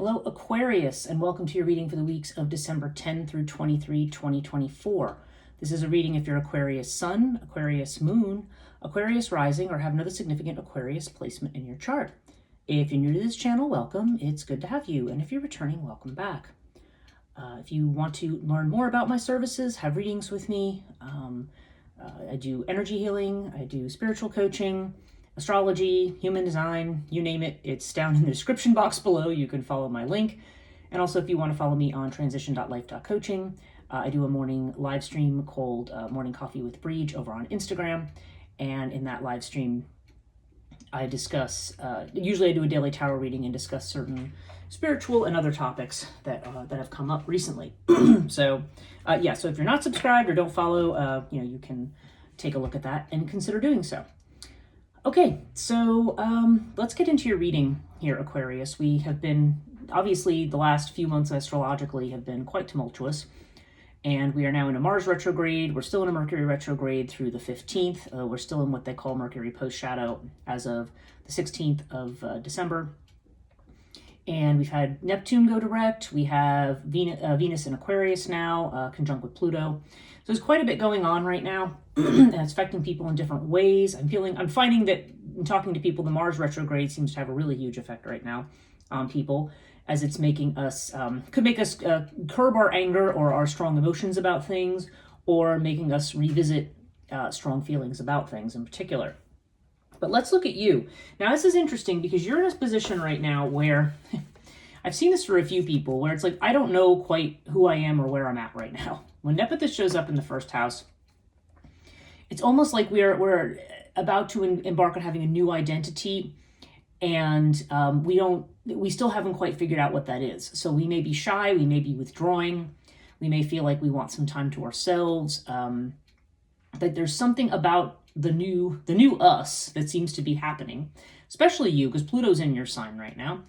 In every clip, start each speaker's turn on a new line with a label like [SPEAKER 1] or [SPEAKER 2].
[SPEAKER 1] Hello, Aquarius, and welcome to your reading for the weeks of December 10 through 23, 2024. This is a reading if you're Aquarius Sun, Aquarius Moon, Aquarius Rising, or have another significant Aquarius placement in your chart. If you're new to this channel, welcome. It's good to have you. And if you're returning, welcome back. If you want to learn more about my services, have readings with me, I do energy healing, I do spiritual coaching, astrology, human design, you name it, it's down in the description box below. You can follow my link. And also if you want to follow me on transition.life.coaching, I do a morning live stream called Morning Coffee with Breege over on Instagram. And in that live stream, I discuss, usually I do a daily tarot reading and discuss certain spiritual and other topics that have come up recently. So if you're not subscribed or don't follow, you can take a look at that and consider doing so. Okay, so let's get into your reading here, Aquarius. We have been, obviously, the last few months astrologically have been quite tumultuous, and we are now in a Mars retrograde. We're still in a Mercury retrograde through the 15th. We're still in what they call Mercury post-shadow as of the 16th of December. And we've had Neptune go direct. We have Venus in Aquarius now, conjunct with Pluto. So there's quite a bit going on right now, and it's affecting people in different ways. I'm finding that in talking to people, the Mars retrograde seems to have a really huge effect right now on people, as it's making us, could make us curb our anger or our strong emotions about things, or making us revisit strong feelings about things in particular. But let's look at you. Now, this is interesting because you're in a position right now where I've seen this for a few people where it's like, I don't know quite who I am or where I'm at right now. When Nepenthes shows up in the first house, it's almost like we're about to embark on having a new identity, and we still haven't quite figured out what that is. So we may be shy, we may be withdrawing, we may feel like we want some time to ourselves. That there's something about the new us that seems to be happening, especially you, because Pluto's in your sign right now,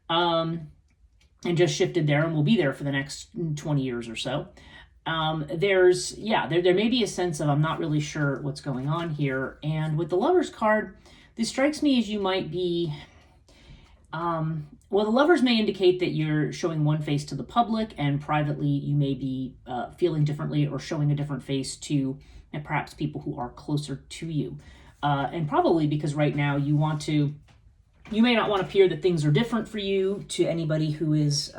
[SPEAKER 1] and just shifted there and will be there for the next 20 years or so. There may be a sense of I'm not really sure what's going on here. And with the Lovers card, this strikes me as you might be, the Lovers may indicate that you're showing one face to the public, and privately you may be feeling differently or showing a different face to perhaps people who are closer to you. And probably because right now you may not want to appear that things are different for you to anybody who is,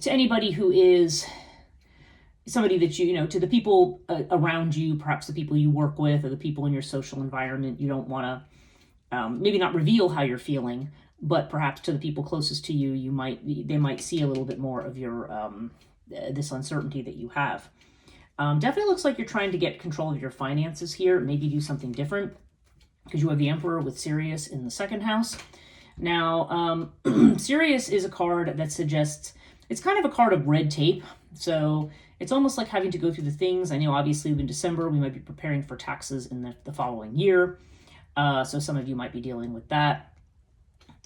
[SPEAKER 1] to anybody who is somebody that to the people around you, perhaps the people you work with or the people in your social environment, you don't want to maybe not reveal how you're feeling, but perhaps to the people closest to you, they might see a little bit more of your this uncertainty that you have. Definitely looks like you're trying to get control of your finances here, maybe do something different, because you have the Emperor with Sirius in the second house. Now, Sirius is a card that suggests, it's kind of a card of red tape. So it's almost like having to go through the things. I know obviously in December, we might be preparing for taxes in the following year. So some of you might be dealing with that.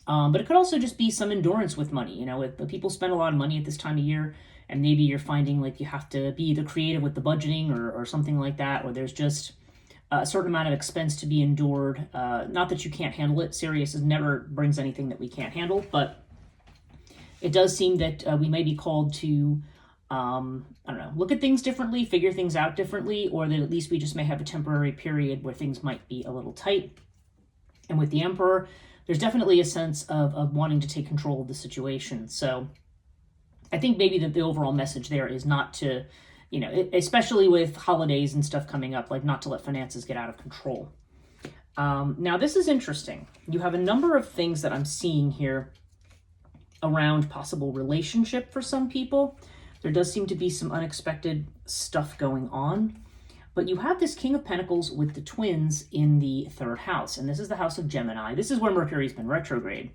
[SPEAKER 1] But it could also just be some endurance with money. If people spend a lot of money at this time of year, and maybe you're finding like you have to be either creative with the budgeting or something like that, or there's just a certain amount of expense to be endured. Not that you can't handle it. Sirius never brings anything that we can't handle, but it does seem that we may be called to, look at things differently, figure things out differently, or that at least we just may have a temporary period where things might be a little tight. And with the Emperor, there's definitely a sense of wanting to take control of the situation. So I think maybe that the overall message there is not to, especially with holidays and stuff coming up, like not to let finances get out of control. Now, this is interesting. You have a number of things that I'm seeing here around possible relationship for some people. There does seem to be some unexpected stuff going on. But you have this King of Pentacles with the twins in the third house. And this is the house of Gemini. This is where Mercury's been retrograde.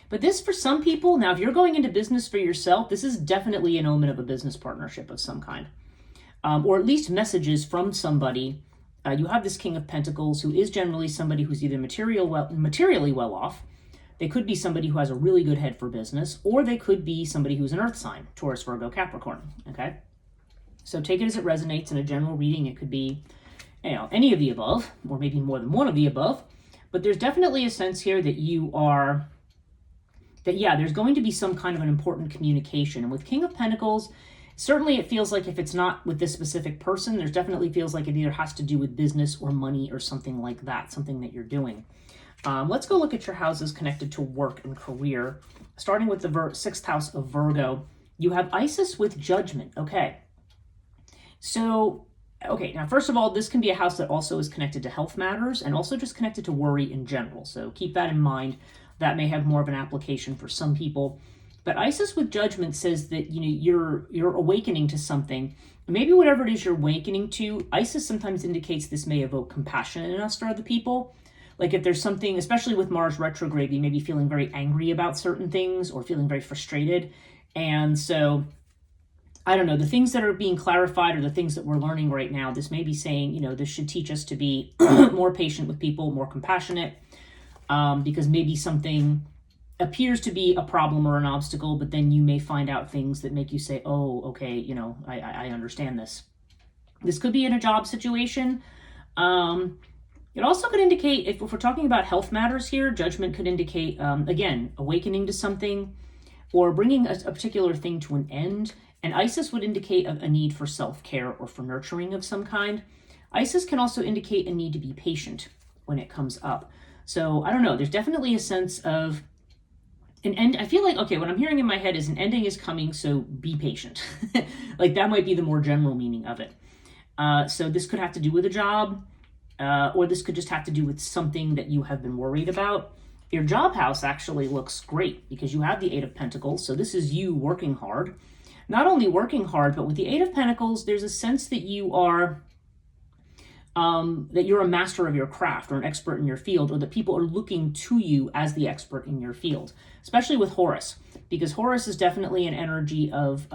[SPEAKER 1] But this, for some people, now if you're going into business for yourself, this is definitely an omen of a business partnership of some kind. Or at least messages from somebody. You have this King of Pentacles who is generally somebody who's either materially well off. They could be somebody who has a really good head for business, or they could be somebody who's an earth sign, Taurus, Virgo, Capricorn, okay? So take it as it resonates in a general reading. It could be, any of the above, or maybe more than one of the above. But there's definitely a sense here that there's going to be some kind of an important communication. And with King of Pentacles, certainly it feels like if it's not with this specific person, there's definitely feels like it either has to do with business or money or something like that, something that you're doing. Let's go look at your houses connected to work and career. Starting with the sixth house of Virgo, you have Isis with Judgment. Okay. So, now first of all, this can be a house that also is connected to health matters and also just connected to worry in general. So keep that in mind. That may have more of an application for some people. But Isis with Judgment says that, you're awakening to something. Maybe whatever it is you're awakening to, Isis sometimes indicates this may evoke compassion in us for other people. Like if there's something, especially with Mars retrograde, you may be feeling very angry about certain things or feeling very frustrated. And so, I don't know, the things that are being clarified or the things that we're learning right now, this may be saying, this should teach us to be more patient with people, more compassionate, because maybe something appears to be a problem or an obstacle, but then you may find out things that make you say, oh, okay, I understand this. This could be in a job situation. It also could indicate, if we're talking about health matters here, Judgment could indicate, again, awakening to something or bringing a particular thing to an end. And Isis would indicate a need for self-care or for nurturing of some kind. Isis can also indicate a need to be patient when it comes up. So I don't know, there's definitely a sense of an end. I feel like, okay, what I'm hearing in my head is an ending is coming, so be patient. Like that might be the more general meaning of it. So this could have to do with a job, or this could just have to do with something that you have been worried about. Your job house actually looks great because you have the Eight of Pentacles. So this is you working hard. Not only working hard, but with the Eight of Pentacles, there's a sense that you're a master of your craft or an expert in your field, or that people are looking to you as the expert in your field, especially with Horus, because Horus is definitely an energy of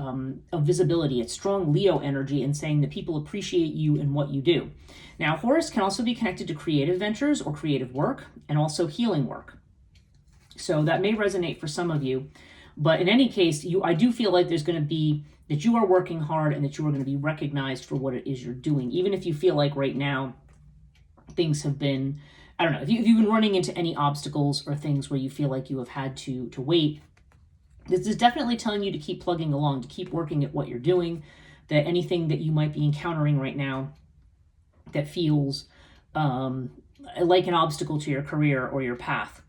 [SPEAKER 1] visibility. It's strong Leo energy and saying that people appreciate you and what you do. Now, Horus can also be connected to creative ventures or creative work and also healing work. So that may resonate for some of you. But in any case, I do feel like there's going to be that you are working hard and that you are going to be recognized for what it is you're doing. Even if you feel like right now things have been, I don't know, if you've been running into any obstacles or things where you feel like you have had to wait, this is definitely telling you to keep plugging along, to keep working at what you're doing, that anything that you might be encountering right now that feels like an obstacle to your career or your path,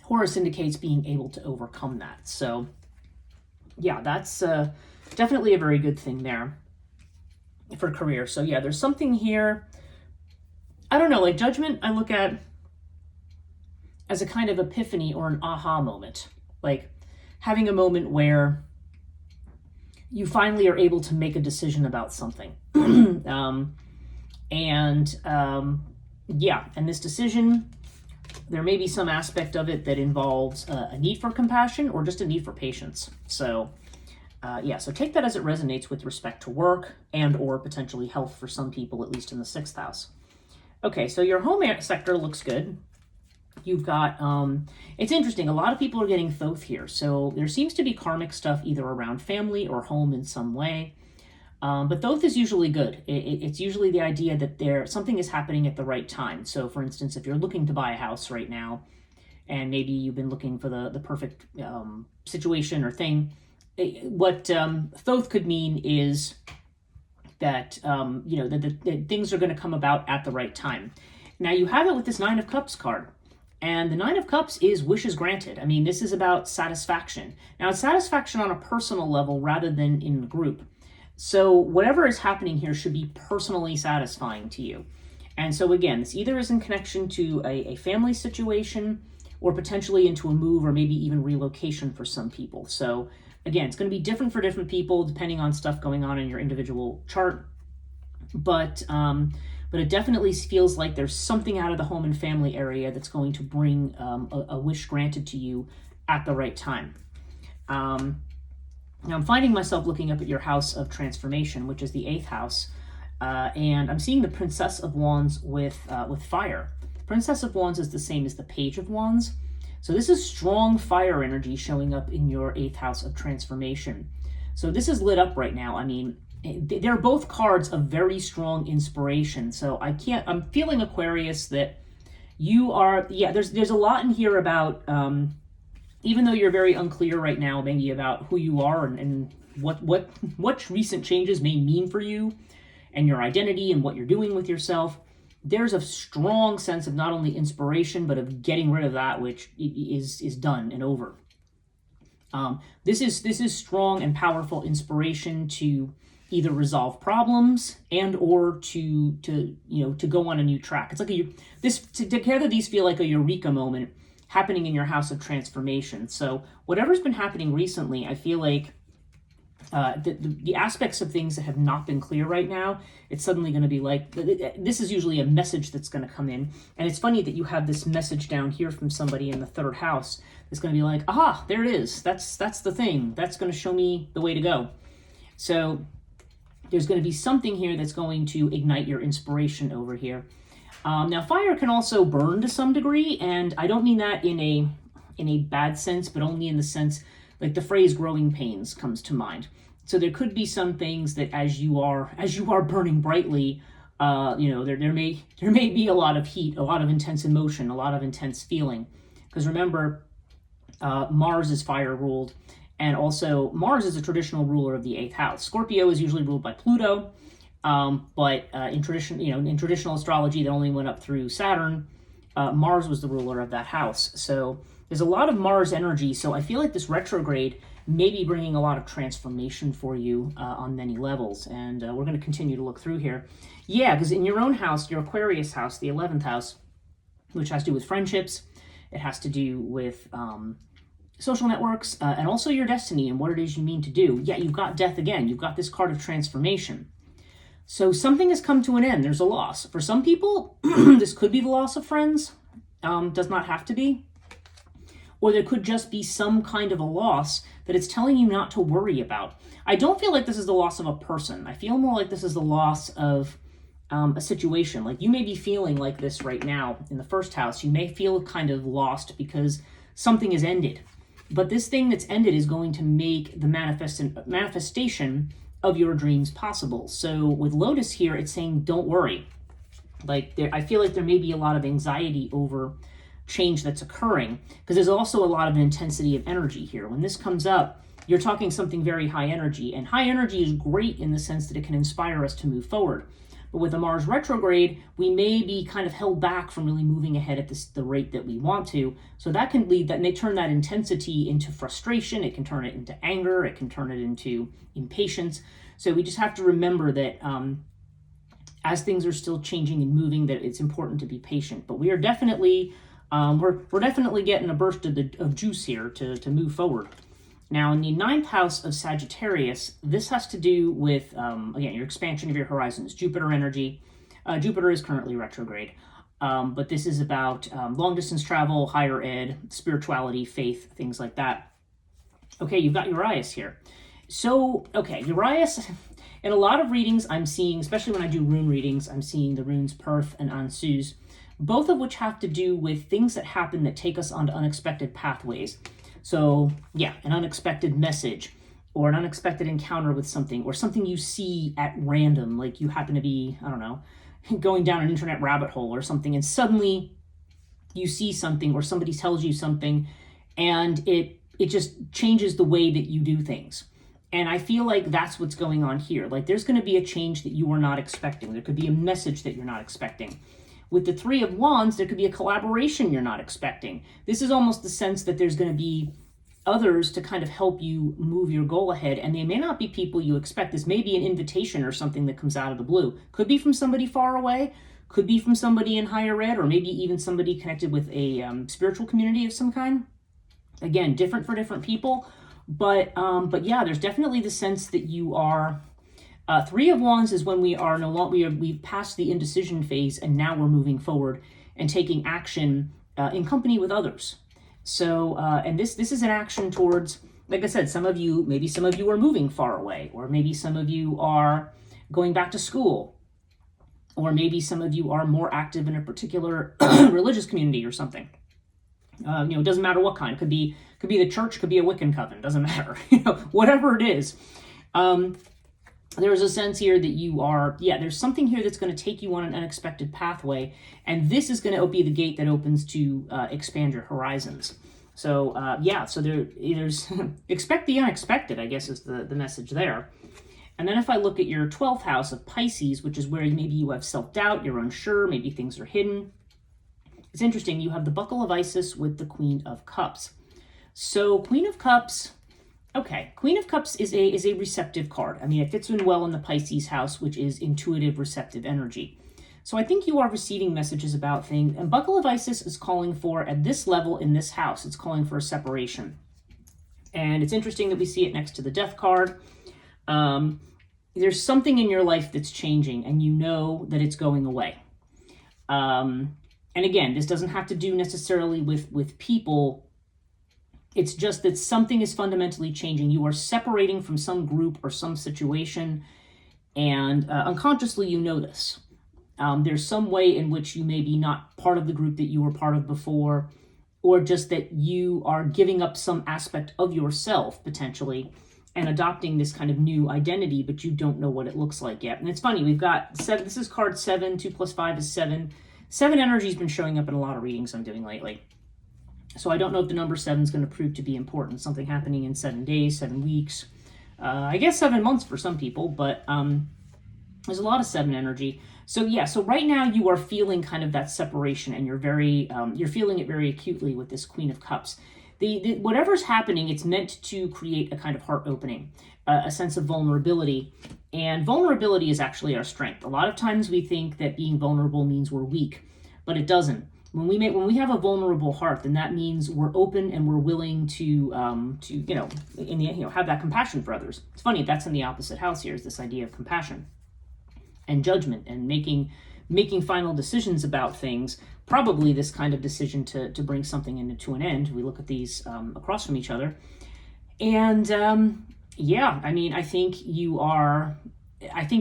[SPEAKER 1] Horus indicates being able to overcome that. So yeah, that's definitely a very good thing there for career. So yeah, there's something here, I don't know, like Judgment I look at as a kind of epiphany or an aha moment, like having a moment where you finally are able to make a decision about something. And this decision, there may be some aspect of it that involves a need for compassion or just a need for patience. So so take that as it resonates with respect to work and or potentially health for some people, at least in the sixth house. Okay, so your home sector looks good. You've got, it's interesting, a lot of people are getting Thoth here. So there seems to be karmic stuff either around family or home in some way. But Thoth is usually good. It's usually the idea that something is happening at the right time. So for instance, if you're looking to buy a house right now, and maybe you've been looking for the perfect situation or thing, what Thoth could mean is that, that things are going to come about at the right time. Now you have it with this Nine of Cups card. And the Nine of Cups is wishes granted. I mean, this is about satisfaction. Now, it's satisfaction on a personal level rather than in the group. So whatever is happening here should be personally satisfying to you. And so again, this either is in connection to a family situation or potentially into a move or maybe even relocation for some people. So again, it's going to be different for different people depending on stuff going on in your individual chart. But it definitely feels like there's something out of the home and family area that's going to bring a wish granted to you at the right time. Now I'm finding myself looking up at your house of transformation, which is the 8th house, and I'm seeing the Princess of Wands with fire. Princess of Wands is the same as the Page of Wands. So this is strong fire energy showing up in your 8th house of transformation. So this is lit up right now. I mean, they're both cards of very strong inspiration. So I'm feeling, Aquarius, that You are, yeah, there's a lot in here about, even though you're very unclear right now, maybe about who you are and what recent changes may mean for you and your identity and what you're doing with yourself, there's a strong sense of not only inspiration, but of getting rid of that which is done and over. This is strong and powerful inspiration to either resolve problems and or to go on a new track. It's like together these feel like a eureka moment happening in your house of transformation. So whatever's been happening recently, I feel like the aspects of things that have not been clear right now, it's suddenly going to be like, this is usually a message that's going to come in. And it's funny that you have this message down here from somebody in the third house that's going to be like, aha, there it is. That's the thing. That's going to show me the way to go. So there's going to be something here that's going to ignite your inspiration over here. Now, fire can also burn to some degree, and I don't mean that in a bad sense, but only in the sense, like the phrase growing pains comes to mind. So there could be some things that as you are burning brightly, there may be a lot of heat, a lot of intense emotion, a lot of intense feeling. Because remember, Mars is fire ruled, and also Mars is a traditional ruler of the 8th house. Scorpio is usually ruled by Pluto, but in traditional astrology that only went up through Saturn, Mars was the ruler of that house. So there's a lot of Mars energy, so I feel like this retrograde may be bringing a lot of transformation for you on many levels, and we're going to continue to look through here. Yeah, because in your own house, your Aquarius house, the 11th house, which has to do with friendships, it has to do with social networks, and also your destiny and what it is you mean to do. Yeah, you've got death again. You've got this card of transformation. So something has come to an end. There's a loss. For some people, this could be the loss of friends. Does not have to be. Or there could just be some kind of a loss that it's telling you not to worry about. I don't feel like this is the loss of a person. I feel more like this is the loss of a situation. Like you may be feeling like this right now in the first house. You may feel kind of lost because something has ended. But this thing that's ended is going to make the manifestation of your dreams possible. So with Lotus here, it's saying don't worry. I feel like there may be a lot of anxiety over change that's occurring, because there's also a lot of intensity of energy here. When this comes up, you're talking something very high energy, and high energy is great in the sense that it can inspire us to move forward. But with a Mars retrograde, we may be kind of held back from really moving ahead at the rate that we want to. So that may turn that intensity into frustration. It can turn it into anger. It can turn it into impatience. So we just have to remember that as things are still changing and moving, that it's important to be patient. But we are definitely we're definitely getting a burst of juice here to move forward. Now, in the 9th house of Sagittarius, this has to do with, again, your expansion of your horizons, Jupiter energy. Jupiter is currently retrograde, but this is about long-distance travel, higher ed, spirituality, faith, things like that. Okay, you've got Urias here. So, okay, Urias, in a lot of readings I'm seeing, especially when I do rune readings, I'm seeing the runes Perth and Ansuz, both of which have to do with things that happen that take us onto unexpected pathways. So, yeah, an unexpected message or an unexpected encounter with something, or something you see at random, like you happen to be, I don't know, going down an internet rabbit hole or something, and suddenly you see something or somebody tells you something, and it just changes the way that you do things. And I feel like that's what's going on here. Like there's going to be a change that you were not expecting. There could be a message that you're not expecting. With the 3 of Wands, there could be a collaboration you're not expecting. This is almost the sense that there's going to be others to kind of help you move your goal ahead, and they may not be people you expect. This may be an invitation or something that comes out of the blue. Could be from somebody far away, could be from somebody in higher ed, or maybe even somebody connected with a spiritual community of some kind. Again, different for different people, but yeah, there's definitely the sense that you are... 3 of Wands is when we are no longer, we've passed the indecision phase, and now we're moving forward and taking action in company with others. So, and this is an action towards, like I said, maybe some of you are moving far away, or maybe some of you are going back to school, or maybe some of you are more active in a particular religious community or something. It doesn't matter what kind. It could be the church, could be a Wiccan coven, doesn't matter. Whatever it is. there's a sense here that you are, there's something here that's going to take you on an unexpected pathway, and this is going to be the gate that opens to expand your horizons. So so there's expect the unexpected, I guess, is the message there. And then if I look at your 12th house of Pisces, which is where maybe you have self-doubt, you're unsure, maybe things are hidden. It's interesting, you have the Buckle of Isis with the Queen of Cups. So Queen of Cups, okay, Queen of Cups is a receptive card. I mean, it fits in well in the Pisces house, which is intuitive, receptive energy. So I think you are receiving messages about things. And Buckle of Isis is calling for, at this level in this house, it's calling for a separation. And it's interesting that we see it next to the Death card. There's something in your life that's changing, and you know that it's going away. And again, this doesn't have to do necessarily with people. It's just that something is fundamentally changing. You are separating from some group or some situation, and unconsciously you know this. There's some way in which you may be not part of the group that you were part of before, or just that you are giving up some aspect of yourself, potentially, and adopting this kind of new identity, but you don't know what it looks like yet. And it's funny, we've got 7, this is card 7, 2 plus 5 is 7. 7 energy has been showing up in a lot of readings I'm doing lately. So I don't know if the number 7 is going to prove to be important. Something happening in 7 days, 7 weeks. I guess 7 months for some people, but there's a lot of 7 energy. So so right now you are feeling kind of that separation, and you're feeling it very acutely with this Queen of Cups. Whatever's happening, it's meant to create a kind of heart opening, a sense of vulnerability. And vulnerability is actually our strength. A lot of times we think that being vulnerable means we're weak, but it doesn't. When we have a vulnerable heart, then that means we're open and we're willing to have that compassion for others. It's funny, that's in the opposite house here, is this idea of compassion and judgment and making final decisions about things. Probably this kind of decision to bring something to an end. We look at these across from each other, and I mean, I think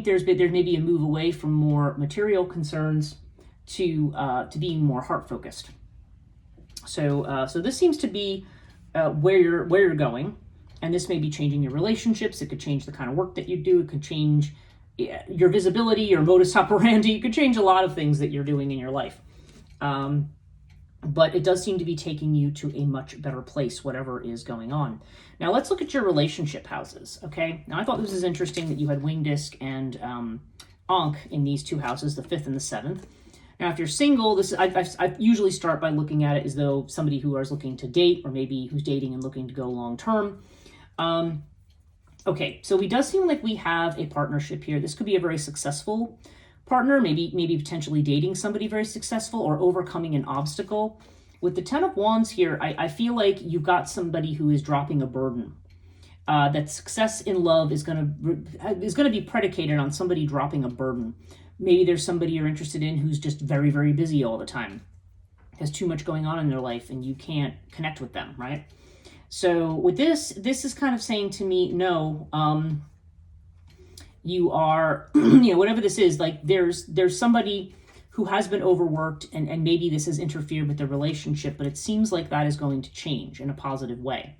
[SPEAKER 1] there's maybe a move away from more material concerns to being more heart focused. So this seems to be where you're going, and this may be changing your relationships. It could change the kind of work that you do. It could change your visibility, your modus operandi. It could change a lot of things that you're doing in your life. But it does seem to be taking you to a much better place, whatever is going on. Now let's look at your relationship houses, okay? Now I thought this was interesting that you had Wing Disc and Ankh in these 2 houses, the 5th and the 7th. Now if you're single, I usually start by looking at it as though somebody who is looking to date, or maybe who's dating and looking to go long term. Okay, so it does seem like we have a partnership here. This could be a very successful partner, maybe potentially dating somebody very successful, or overcoming an obstacle. With the 10 of Wands here, I feel like you've got somebody who is dropping a burden. That success in love is going to be predicated on somebody dropping a burden. Maybe there's somebody you're interested in who's just very, very busy all the time, has too much going on in their life, and you can't connect with them, right? So with this is kind of saying to me, no, you are, whatever this is, like there's somebody who has been overworked, and maybe this has interfered with the relationship, but it seems like that is going to change in a positive way.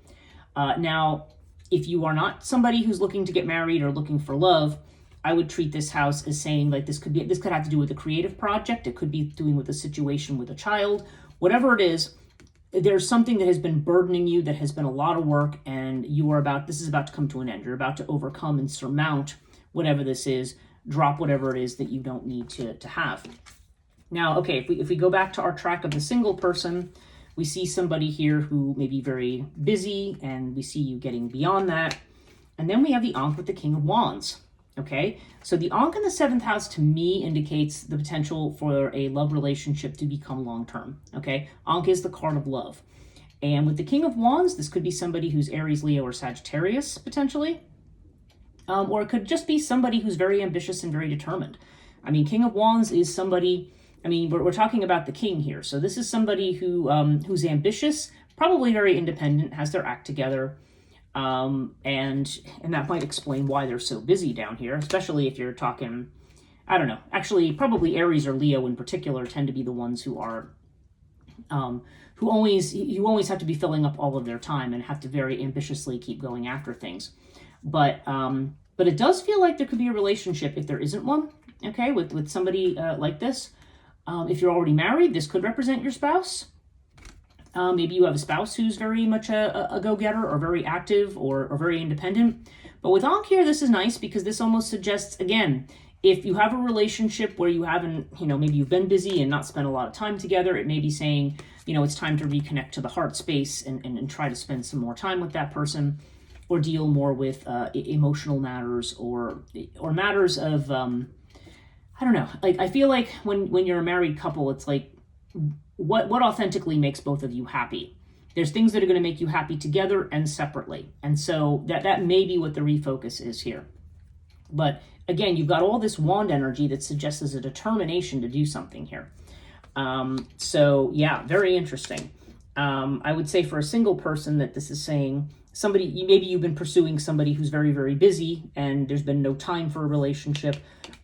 [SPEAKER 1] Now, if you are not somebody who's looking to get married or looking for love, I would treat this house as saying like this could have to do with a creative project. It could be doing with a situation with a child, whatever it is. There's something that has been burdening you, that has been a lot of work, and this is about to come to an end. You're about to overcome and surmount whatever this is, drop whatever it is that you don't need to have. Now, okay, if we go back to our track of the single person, we see somebody here who may be very busy, and we see you getting beyond that. And then we have the Ankh with the King of Wands. Okay, so the Ankh in the 7th house to me indicates the potential for a love relationship to become long-term. Okay, Ankh is the card of love. And with the King of Wands, this could be somebody who's Aries, Leo, or Sagittarius, potentially. Or it could just be somebody who's very ambitious and very determined. I mean, King of Wands is somebody, I mean, we're talking about the king here. So this is somebody who's ambitious, probably very independent, has their act together. And that might explain why they're so busy down here, especially if you're talking, I don't know, actually probably Aries or Leo in particular tend to be the ones who are, who always have to be filling up all of their time and have to very ambitiously keep going after things. But But it does feel like there could be a relationship if there isn't one, okay, with somebody like this. If you're already married, this could represent your spouse. Maybe you have a spouse who's very much a go-getter or very active or very independent. But with Ankh here, this is nice because this almost suggests, again, if you have a relationship where you haven't, maybe you've been busy and not spent a lot of time together, it may be saying, it's time to reconnect to the heart space and try to spend some more time with that person, or deal more with emotional matters or matters of, I don't know. Like, I feel like when you're a married couple, it's like, what authentically makes both of you happy? There's things that are going to make you happy together and separately. And so that may be what the refocus is here. But again, you've got all this wand energy that suggests there's a determination to do something here. So yeah, very interesting. I would say for a single person that this is saying somebody, maybe you've been pursuing somebody who's very, very busy and there's been no time for a relationship.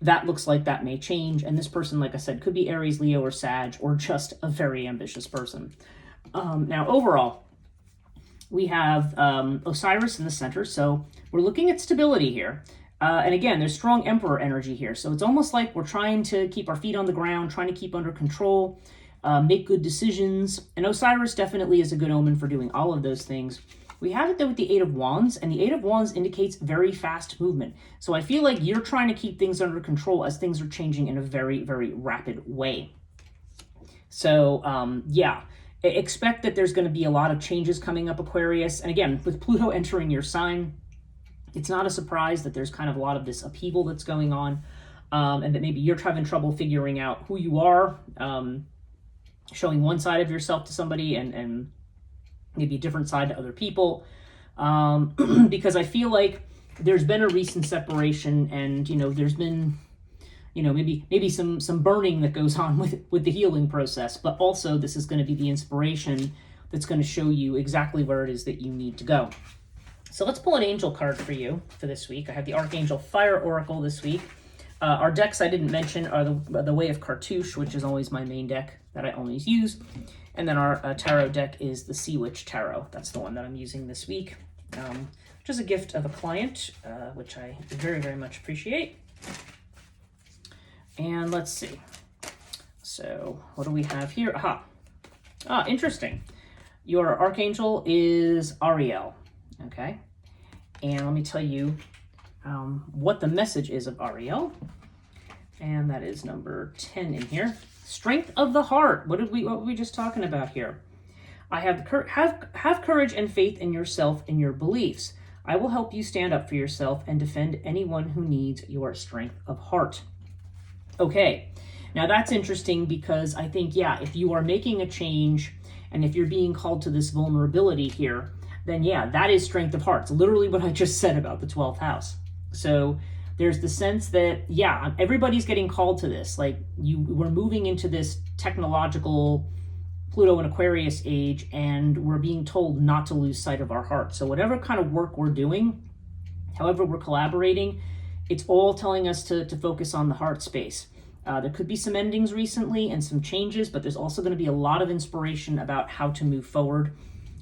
[SPEAKER 1] That looks like that may change. And this person, like I said, could be Aries, Leo, or Sag, or just a very ambitious person. Now, overall, we have Osiris in the center. So we're looking at stability here. And again, there's strong Emperor energy here. So it's almost like we're trying to keep our feet on the ground, trying to keep under control, make good decisions. And Osiris definitely is a good omen for doing all of those things. We have it, though, with the Eight of Wands, and the Eight of Wands indicates very fast movement. So I feel like you're trying to keep things under control as things are changing in a very, very rapid way. So, yeah, expect that there's going to be a lot of changes coming up, Aquarius. And again, with Pluto entering your sign, it's not a surprise that there's kind of a lot of this upheaval that's going on, and that maybe you're having trouble figuring out who you are, showing one side of yourself to somebody and maybe a different side to other people, because I feel like there's been a recent separation, and there's been maybe some burning that goes on with the healing process, but also this is going to be the inspiration that's going to show you exactly where it is that you need to go. So let's pull an angel card for you for this week. I have the Archangel Fire Oracle this week. Our decks I didn't mention are the Way of Cartouche, which is always my main deck that I always use. And then our tarot deck is the Sea Witch Tarot. That's the one that I'm using this week, which is a gift of a client, which I very, very much appreciate. And let's see. So what do we have here? Aha. Interesting. Your Archangel is Ariel. Okay. And let me tell you what the message is of Ariel. And that is number 10 in here. Strength of the heart. What were we just talking about here? I have courage and faith in yourself and your beliefs. I will help you stand up for yourself and defend anyone who needs your strength of heart. Okay. Now that's interesting because I think, yeah, if you are making a change and if you're being called to this vulnerability here, then yeah, that is strength of heart. It's literally what I just said about the 12th house. So there's the sense that, yeah, everybody's getting called to this. Like we're moving into this technological Pluto and Aquarius age, and we're being told not to lose sight of our heart. So whatever kind of work we're doing, however we're collaborating, it's all telling us to focus on the heart space. There could be some endings recently and some changes, but there's also going to be a lot of inspiration about how to move forward.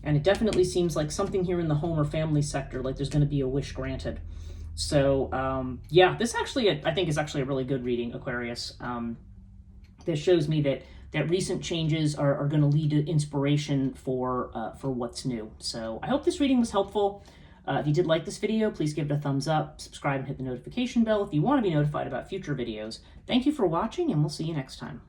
[SPEAKER 1] And it definitely seems like something here in the home or family sector, like there's going to be a wish granted. So, yeah, this actually, I think, is actually a really good reading, Aquarius. This shows me that recent changes are going to lead to inspiration for what's new. So I hope this reading was helpful. If you did like this video, please give it a thumbs up, subscribe, and hit the notification bell if you want to be notified about future videos. Thank you for watching, and we'll see you next time.